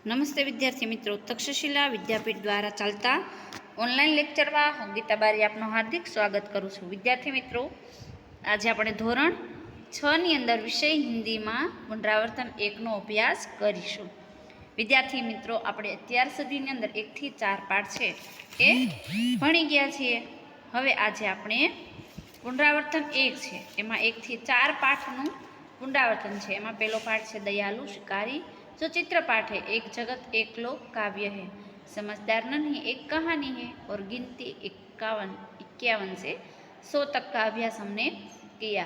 નમસ્તે વિદ્યાર્થી મિત્રો, તક્ષશિલા વિદ્યાપીઠ દ્વારા ચાલતા ઓનલાઈન લેક્ચરમાં હું ગીતા બારી આપનું હાર્દિક સ્વાગત કરું છું. વિદ્યાર્થી મિત્રો, આજે આપણે ધોરણ 6 ની અંદર વિષય હિન્દીમાં પુનરાવર્તન 1નો અભ્યાસ કરીશું. વિદ્યાર્થી મિત્રો, આપણે અત્યાર સુધીની અંદર 1 થી 4 પાઠ છે એ ભણી ગયા છીએ. હવે આજે આપણે પુનરાવર્તન 1 છે, એમાં 1 થી 4 પાઠનું પુનરાવર્તન છે. એમાં પહેલો પાઠ છે દયાलु शिकारी, जो चित्र पाठ है। एक जगत एक लोक काव्य है, समझदार नहीं एक कहानी है और गिनती 51 से 100 तक का अभ्यास हमने किया।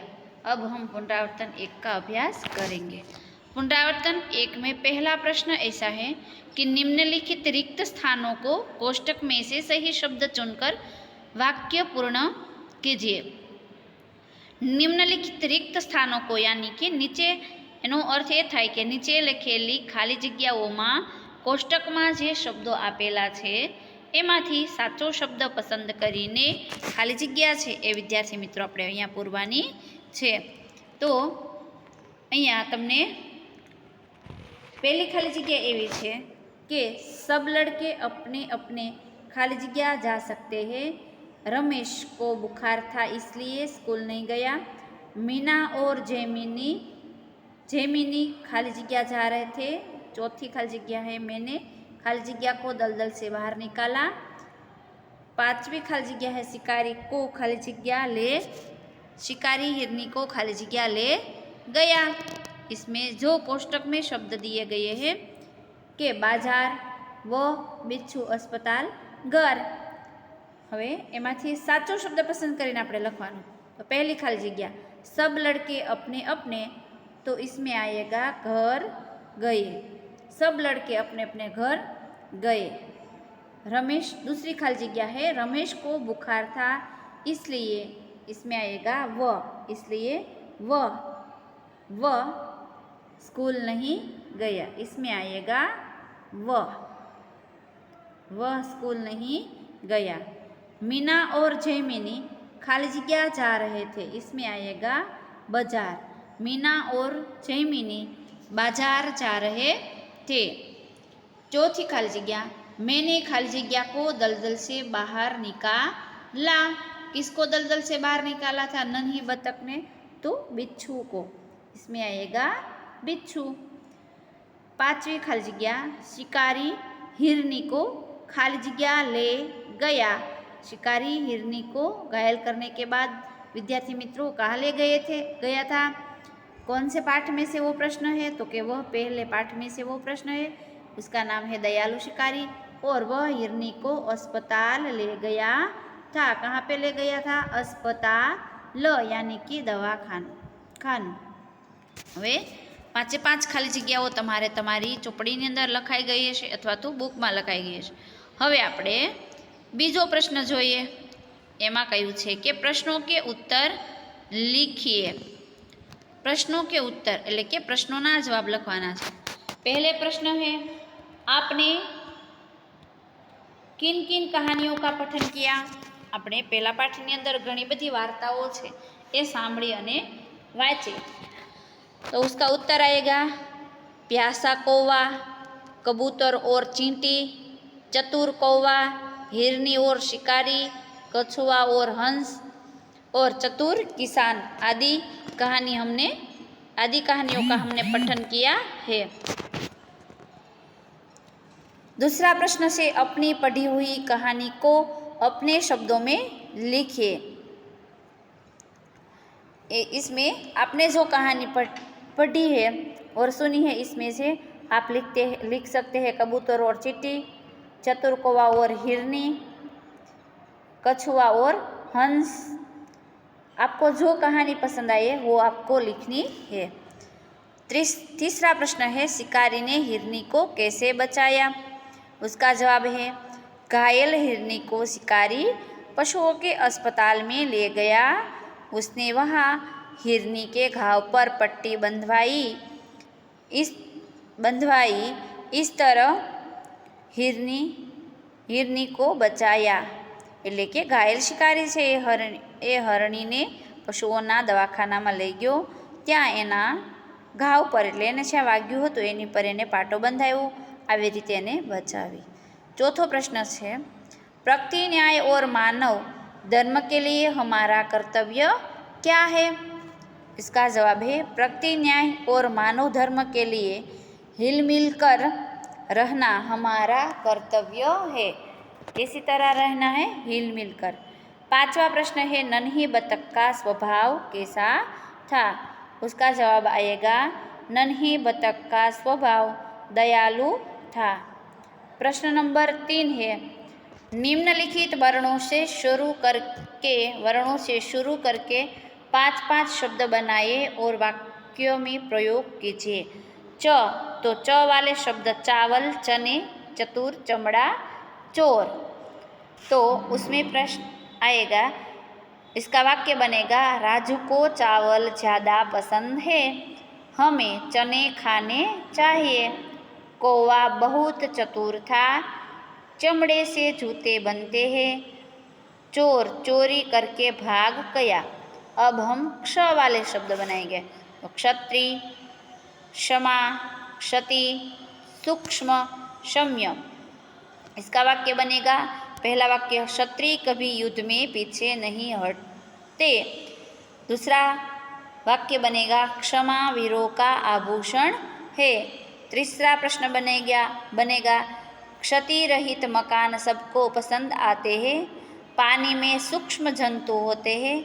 अब हम पुनरावर्तन 1 का अभ्यास करेंगे। पुनरावर्तन 1 में पहला प्रश्न ऐसा है कि निम्नलिखित रिक्त स्थानों को कोष्टक में से सही शब्द चुनकर वाक्य पूर्ण कीजिए। निम्नलिखित रिक्त स्थानों को यानी कि नीचे એનો અર્થ એ થાય કે નીચે લખેલી ખાલી જગ્યાઓમાં કોષ્ટકમાં જે શબ્દો આપેલા છે એમાંથી સાચો શબ્દ પસંદ કરીને ખાલી જગ્યા છે એ વિદ્યાર્થી મિત્રો આપણે અહીંયા પૂરવાની છે. તો અહીંયા તમને પહેલી ખાલી જગ્યા એવી છે કે सब लड़के अपने अपने खाली जगह जा सकते हैं। रमेश को बुखार था इसलिए स्कूल नहीं गया। मीना और जेमिनी खाली जगह जा रहे थे। चौथी खाली जगह है मैंने खाली जगह को दलदल से बाहर निकाला। पांचवी खाली जगह है शिकारी को खाली जगह ले शिकारी हिरनी को खाली जगह ले गया। इसमें जो कोष्टक में शब्द दिए गए हैं कि बाजार व बिच्छू अस्पताल घर, હવે એમાંથી સાચો શબ્દ પસંદ કરીને આપણે લખવાનું. તો પહેલી ખાલી જગ્યા सब लड़के अपने अपने, तो इसमें आएगा घर गए। सब लड़के अपने अपने घर गए। रमेश, दूसरी खाली जगह है रमेश को बुखार था इसलिए, इसमें आएगा वह, इसलिए वह स्कूल नहीं गया। इसमें आएगा वह स्कूल नहीं गया। मीना और जयमिनी खाली जगह जा रहे थे। इसमें आएगा बाजार। मीना और जयमिनी बाजार जा रहे थे। चौथी खाली जगह मैंने खाली जगह को दलदल से बाहर निकाला। किसको दलदल से बाहर निकाला था? नन्ही बतख ने, तो बिच्छू को। इसमें आएगा बिच्छू। पांचवी खाली जगह शिकारी हिरनी को खाली जगह ले गया। शिकारी हिरनी को घायल करने के बाद विद्यार्थी मित्रों कहाँ ले गया था? कौन से पाठ में से वो प्रश्न है? तो कि वह पहले पाठ में से वो प्रश्न है। उसका नाम है दयालु शिकारी और वह हिरनी को अस्पताल ले गया था। कहाँ पे ले गया था? अस्पताल यानी कि दवाखानु. હવે 5 ખાલી જગ્યાઓ તમારે તમારી ચોપડીની અંદર લખાઈ ગઈ હશે અથવા તો બુકમાં લખાઈ ગઈ હશે. હવે આપણે બીજો પ્રશ્ન જોઈએ. એમાં કહ્યું છે કે પ્રશ્નો કે ઉત્તર लिखिए. प्रश्नों के उत्तर એટલે કે પ્રશ્નોના જવાબ લખવાના છે. पहले प्रश्न है आपने किन किन कहानियों का पठन किया? આપણે પહેલા પાઠની અંદર ઘણી બધી વાર્તાઓ છે એ સાંભળી અને વાંચી. तो उसका उत्तर आएगा प्यासा कौवा, कबूतर और चींटी, चतुर कौवा, हिरनी और शिकारी, कछुआ और हंस और चतुर किसान आदि कहानियों का हमने पठन किया है. दूसरा प्रश्न से अपनी पढ़ी हुई कहानी को अपने शब्दों में लिखिए. इसमें आपने जो कहानी पढ़ी है और सुनी है इसमें से आप लिख सकते हैं कबूतर और चींटी, चतुर कौवा और हिरनी, कछुआ और हंस. आपको जो कहानी पसंद आई है वो आपको लिखनी है. तीसरा प्रश्न है शिकारी ने हिरनी को कैसे बचाया? उसका जवाब है घायल हिरनी को शिकारी पशुओं के अस्पताल में ले गया। उसने वहाँ हिरनी के घाव पर पट्टी बंधवाई. इस तरह हिरनी को बचाया. એટલે કે ઘાયલ શિકારી છે એ હરણીને પશુઓના દવાખાનામાં લઈ ગયો. ત્યાં એના ઘાવ પર એટલે એને જ્યાં વાગ્યું હતું એની પર એને પાટો બંધાવ્યો. આવી રીતે એને બચાવી। चौथो प्रश्न है, प्रकृति न्याय और मानव धर्म के लिए हमारा कर्तव्य क्या है? इसका जवाब है, प्रकृति न्याय और मानव धर्म के लिए हिल मिल कर रहना हमारा कर्तव्य है। इसी तरह रहना है हिल मिल कर। पांचवा प्रश्न है, नन्ही बतख का स्वभाव कैसा था? उसका जवाब आएगा, नन्ही बतख का स्वभाव दयालु था। प्रश्न नंबर 3 है, निम्नलिखित वर्णों से शुरू करके 5-5 शब्द बनाइए और वाक्यों में प्रयोग कीजिए। च, तो च वाले शब्द चावल, चने, चतुर, चमड़ा, चोर। तो उसमें प्रश्न आएगा, इसका वाक्य बनेगा, राजू को चावल ज़्यादा पसंद है, हमें चने खाने चाहिए। कौवा बहुत चतुर था, चमड़े से जूते बनते हैं, चोर चोरी करके भाग गया। अब हम क्ष वाले शब्द बनाएंगे। तो क्षत्रिय, क्षमा, क्षति, सूक्ष्म, क्षम्य। इसका वाक्य बनेगा, पहला वाक्य, क्षत्रिय कभी युद्ध में पीछे नहीं हटते। दूसरा वाक्य बनेगा, क्षमा वीरों का आभूषण है। तीसरा प्रश्न बनेगा, क्षति रहित मकान सबको पसंद आते हैं, पानी में सूक्ष्म जंतु होते हैं,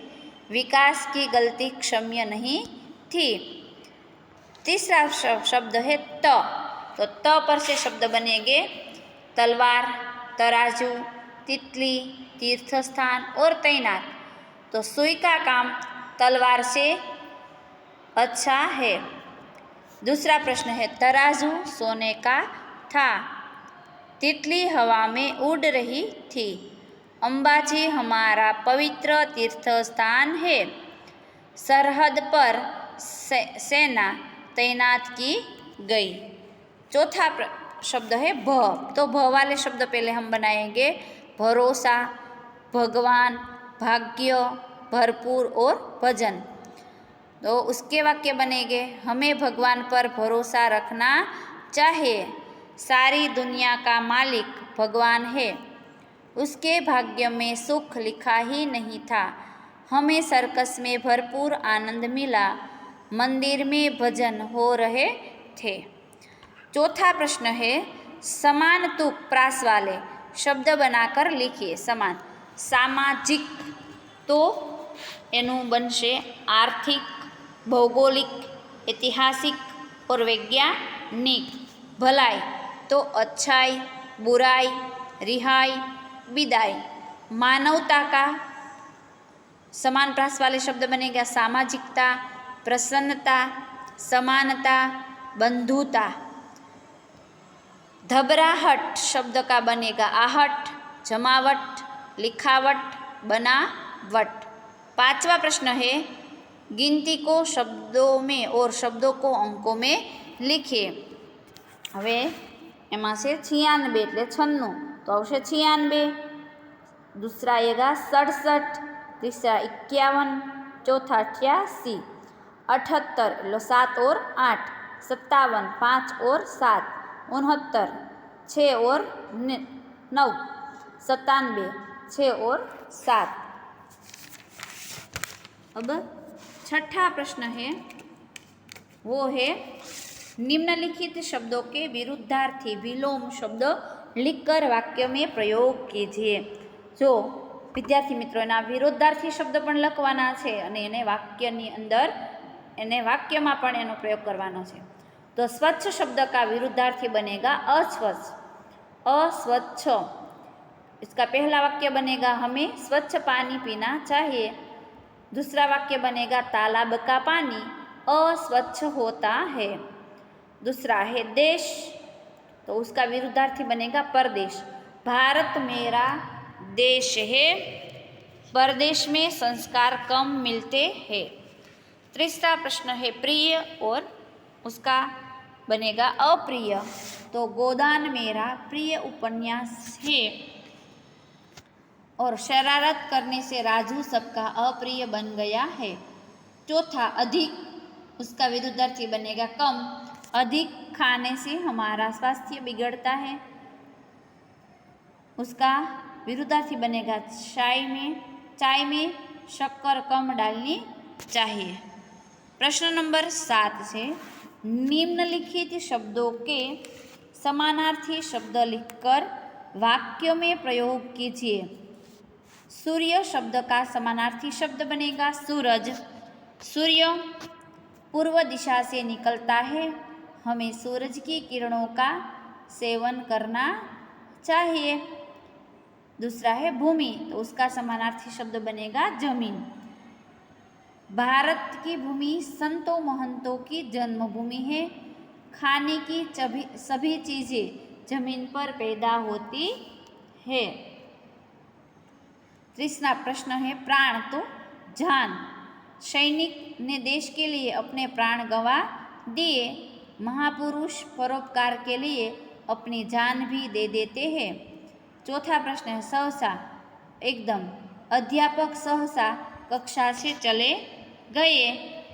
विकास की गलती क्षम्य नहीं थी। तीसरा शब्द है त, तो त पर से शब्द बनेंगे, तलवार, तराजू, तितली, तीर्थस्थान और तैनात। तो सुई का काम तलवार से अच्छा है। दूसरा प्रश्न है, तराजू सोने का था, तितली हवा में उड़ रही थी, अंबाजी हमारा पवित्र तीर्थ स्थान है, सरहद पर सेना तैनात की गई। चौथा शब्द है भ, तो भ वाले शब्द पहले हम बनाएंगे, भरोसा, भगवान, भाग्य, भरपूर और भजन। तो उसके वाक्य बनेंगे, हमें भगवान पर भरोसा रखना चाहिए, सारी दुनिया का मालिक भगवान है, उसके भाग्य में सुख लिखा ही नहीं था, हमें सर्कस में भरपूर आनंद मिला, मंदिर में भजन हो रहे थे। चौथा प्रश्न है, समान तुक प्रास वाले शब्द बनाकर लिखिए। समान, सामाजिक, तो एनु बनशे आर्थिक, भौगोलिक, ऐतिहासिक और वैज्ञानिक। भलाई, तो अच्छाई, बुराई, रिहाई, विदाई। मानवता का समान प्रास वाले शब्द बनेगा, सामाजिकता, प्रसन्नता, समानता, बंधुता। घबराहट शब्द का बनेगा, आहट, जमावट, लिखावट, बनावट। पांचवा प्रश्न है, गिनती को शब्दों में और शब्दों को अंकों में लिखिए। हवे एमां से 96 એટલે 96, तो आवशे 96। दूसरा आएगा 67, तीसरा 51, चौथा 88, 78 એટલે 7 और 8, 57 5 और 7, 69 6 और 9, 97 6 और 7। अब छठा प्रश्न है, वो है, निम्नलिखित शब्दों के विरुद्धार्थी विलोम शब्द लिखकर वाक्य में प्रयोग कीजिए। जो विद्यार्थी मित्रों एना विरोधार्थी शब्द पण लखवाना छे अने एने वाक्यनी अंदर एने वाक्यमां पण एनो प्रयोग करवानो छे। तो स्वच्छ शब्द का विरुद्धार्थी बनेगा अस्वच्छ, अस्वच्छ। इसका पहला वाक्य बनेगा, हमें स्वच्छ पानी पीना चाहिए। दूसरा वाक्य बनेगा, तालाब का पानी अस्वच्छ होता है। दूसरा है देश, तो उसका विरुद्धार्थी बनेगा परदेश। भारत मेरा देश है, परदेश में संस्कार कम मिलते हैं। तीसरा प्रश्न है प्रिय, और उसका बनेगा अप्रिय। तो गोदान मेरा प्रिय उपन्यास है, और शरारत करने से राजू सबका अप्रिय बन गया है। चौथा अधिक, उसका विरुद्धार्थी बनेगा कम। अधिक खाने से हमारा स्वास्थ्य बिगड़ता है। उसका विरुद्धार्थी बनेगा चाय में शक्कर कम डालनी चाहिए। प्रश्न नंबर 7 से निम्नलिखित शब्दों के समानार्थी शब्द लिखकर वाक्यों में प्रयोग कीजिए। सूर्य शब्द का समानार्थी शब्द बनेगा सूरज। सूर्य पूर्व दिशा से निकलता है, हमें सूरज की किरणों का सेवन करना चाहिए। दूसरा है भूमि, तो उसका समानार्थी शब्द बनेगा जमीन। भारत की भूमि संतों महंतों की जन्मभूमि है। खाने की सभी चीजें जमीन पर पैदा होती है। तीसरा प्रश्न है प्राण तो जान। सैनिक ने देश के लिए अपने प्राण गंवा दिए। महापुरुष परोपकार के लिए अपनी जान भी दे देते हैं। चौथा प्रश्न है सहसा, एकदम। अध्यापक सहसा कक्षा से चले गए।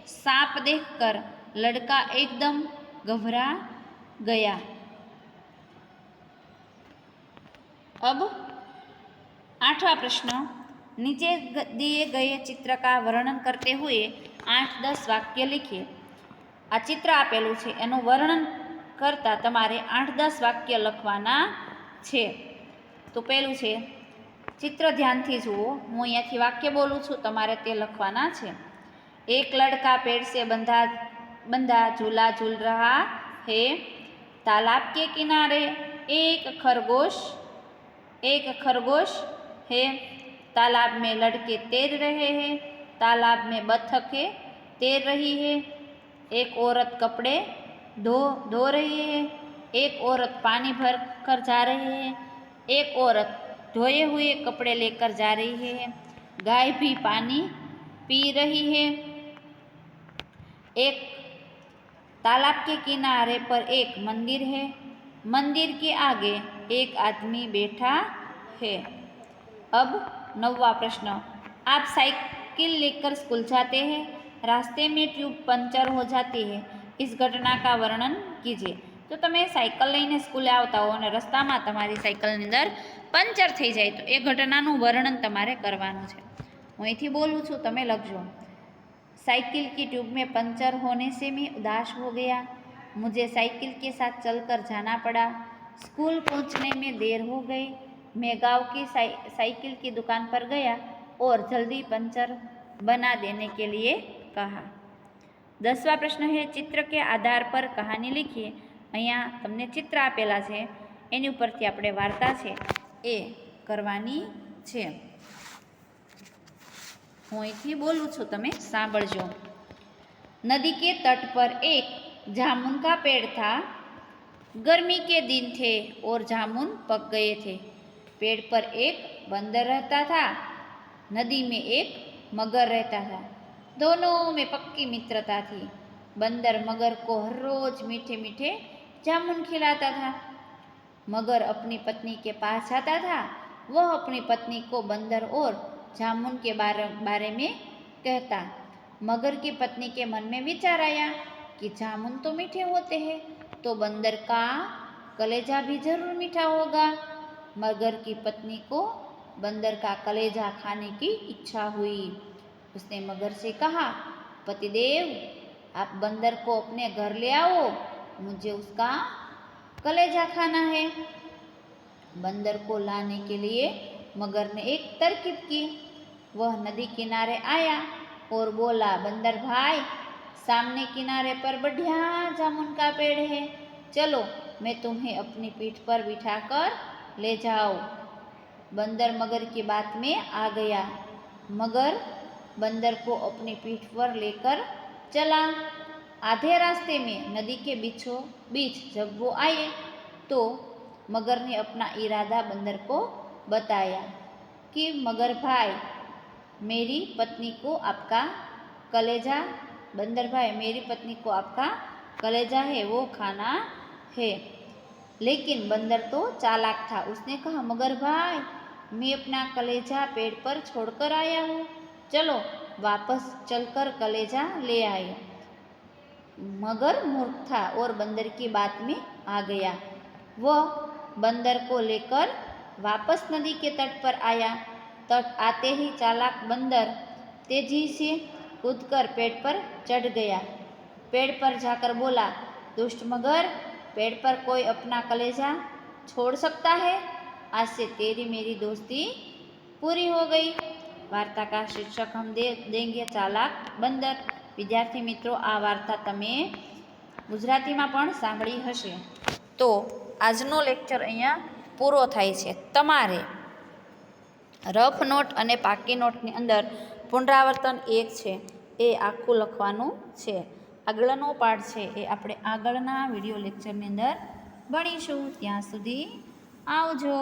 सांप देखकर लड़का एकदम घबरा गया। अब 8वां प्रश्न, नीचे दिए गए चित्र का वर्णन करते हुए 8-10 वाक्य लिखिए। आ चित्र आपेલું છે એનું વર્ણન કરતા તમારે 8-10 વાક્ય લખવાના છે। તો પહેલું છે चित्र ध्यानથી જુઓ। હું અહીંયાથી વાક્ય બોલું છું, તમારે તે લખવાના છે। एक लड़का पेड़ से बंधा झूला झूल रहा है। तालाब के किनारे एक खरगोश है। तालाब में लड़के तैर रहे हैं। तालाब में बत्तखें तैर रही है। एक औरत कपड़े धो रही है। एक औरत पानी भर कर जा रही है। एक औरत धोए हुए कपड़े लेकर जा रही है। गाय भी पानी पी रही है। एक तालाब के किनारे पर एक मंदिर है। मंदिर के आगे एक आदमी बैठा है। अब 9वां प्रश्न, आप साइकिल लेकर स्कूल जाते हैं। रास्ते में ट्यूब पंचर हो जाती है। इस घटना का वर्णन कीजिए। तो તમે સાયકલ લઈને સ્કૂલે આવતા હો અને રસ્તામાં તમારી સાયકલની અંદર પંચર થઈ જાય તો એ ઘટનાનું વર્ણન તમારે કરવાનું છે। હું અહીંથી બોલું છું, તમે લખજો। साइकिल की ट्यूब में पंचर होने से मैं उदास हो गया। मुझे साइकिल के साथ चलकर जाना पड़ा। स्कूल पहुंचने में देर हो गई। मैं गांव की साइकिल की दुकान पर गया और जल्दी पंचर बना देने के लिए कहा। 10वां प्रश्न है चित्र के आधार पर कहानी लिखिए। અહીંયા તમને चित्र आपेला છે, એની ઉપરથી આપણે વાર્તા છે એ કરવાની છે। હું અહીંથી બોલું છું, તમે સાંભળજો। नदी के तट पर एक जामुन का पेड़ था। गर्मी के दिन थे और जामुन पक गए थे। पेड़ पर एक बंदर रहता था। नदी में एक मगर रहता था। दोनों में पक्की मित्रता थी। बंदर मगर को हर रोज मीठे मीठे जामुन खिलाता था। मगर अपनी पत्नी के पास जाता था। वह अपनी पत्नी को बंदर और जामुन के बारे में कहता। मगर की पत्नी के मन में विचार आया कि जामुन तो मीठे होते हैं, तो बंदर का कलेजा भी जरूर मीठा होगा। मगर की पत्नी को बंदर का कलेजा खाने की इच्छा हुई। उसने मगर से कहा, पतिदेव, आप बंदर को अपने घर ले आओ, मुझे उसका कलेजा खाना है। बंदर को लाने के लिए मगर ने एक तरकीब की। वह नदी किनारे आया और बोला, बंदर भाई, सामने किनारे पर बढ़िया जामुन का पेड़ है, चलो मैं तुम्हें अपनी पीठ पर बिठाकर ले जाऊं। बंदर मगर की बात में आ गया। मगर बंदर को अपनी पीठ पर लेकर चला। आधे रास्ते में नदी के बीचों बीच जब वो आए तो मगर ने अपना इरादा बंदर को बताया कि मगर भाई, मेरी पत्नी को आपका कलेजा, बंदर भाई मेरी पत्नी को आपका कलेजा है वो खाना है। लेकिन बंदर तो चालाक था। उसने कहा, मगर भाई, मैं अपना कलेजा पेड़ पर छोड़कर आया हूँ, चलो वापस चलकर कलेजा ले आए। मगर मूर्ख था और बंदर की बात में आ गया। वह बंदर को लेकर वापस नदी के तट पर आया। तट आते ही चालाक बंदर तेजी से कूदकर पेड़ पर चढ़ गया। पेड़ पर जाकर बोला, दुष्ट मगर, पेड़ पर कोई अपना कलेजा छोड़ सकता है? आज से तेरी मेरी दोस्ती पूरी हो गई। वार्ता का शीर्षक हम देंगे चालाक बंदर। विद्यार्थी मित्रों, आ वार्ता तमे गुजरातीमां पण सांभळी हशे। तो આજનો લેક્ચર અહીંયા પૂરો થાય છે। તમારે રફ નોટ અને પાકી નોટની અંદર પુનરાવર્તન 1 છે એ આખું લખવાનું છે। આગળનો પાઠ છે એ આપણે આગળના વિડીયો લેક્ચરની અંદર ભણીશું। ત્યાં સુધી આવજો।